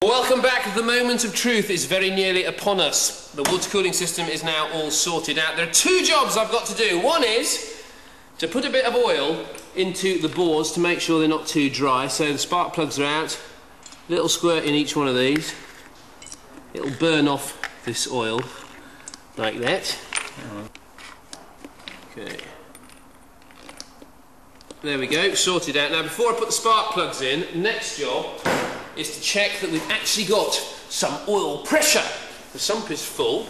Welcome back. The moment of truth is very nearly upon us. The water cooling system is now all sorted out. There are two jobs I've got to do. One is to put a bit of oil into the bores to make sure they're not too dry. So the spark plugs are out. Little squirt in each one of these. It'll burn off this oil like that. Okay. There we go, sorted out. Now before I put the spark plugs in, next job is to check that we've actually got some oil pressure. The sump is full.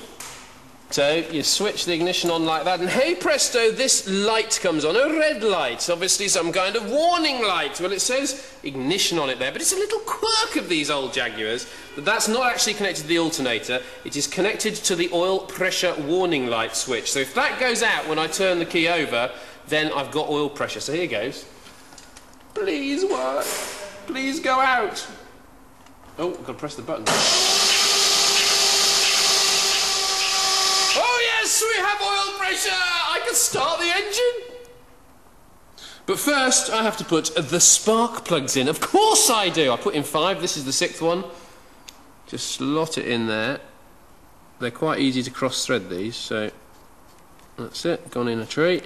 So you switch the ignition on like that and hey presto, this light comes on, a red light, obviously some kind of warning light. Well, it says ignition on it there, but it's a little quirk of these old Jaguars that that's not actually connected to the alternator, it is connected to the oil pressure warning light switch. So if that goes out when I turn the key over, then I've got oil pressure. So here goes. Please work. Please go out. Oh, I've got to press the button. Oh yes, we have oil pressure! I can start the engine! But first, I have to put the spark plugs in. Of course I do! I put in 5, this is the 6th one. Just slot it in there. They're quite easy to cross-thread these, so that's it, gone in a tree.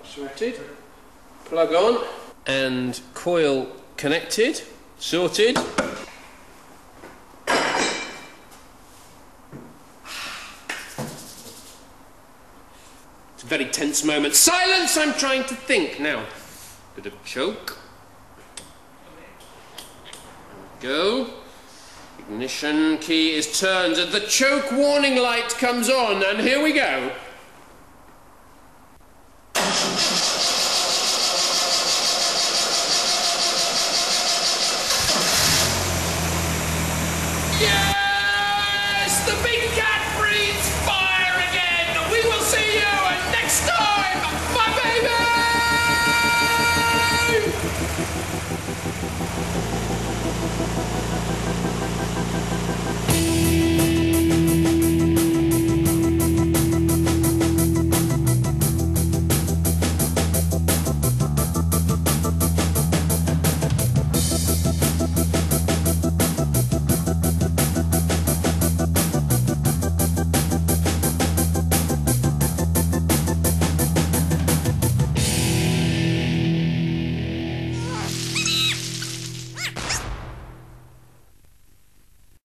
Sorted, plug on, and coil connected, sorted. It's a very tense moment. Silence! I'm trying to think. Now, bit of choke. Go. Ignition key is turned, and the choke warning light comes on, and here we go. Yes! The big cat!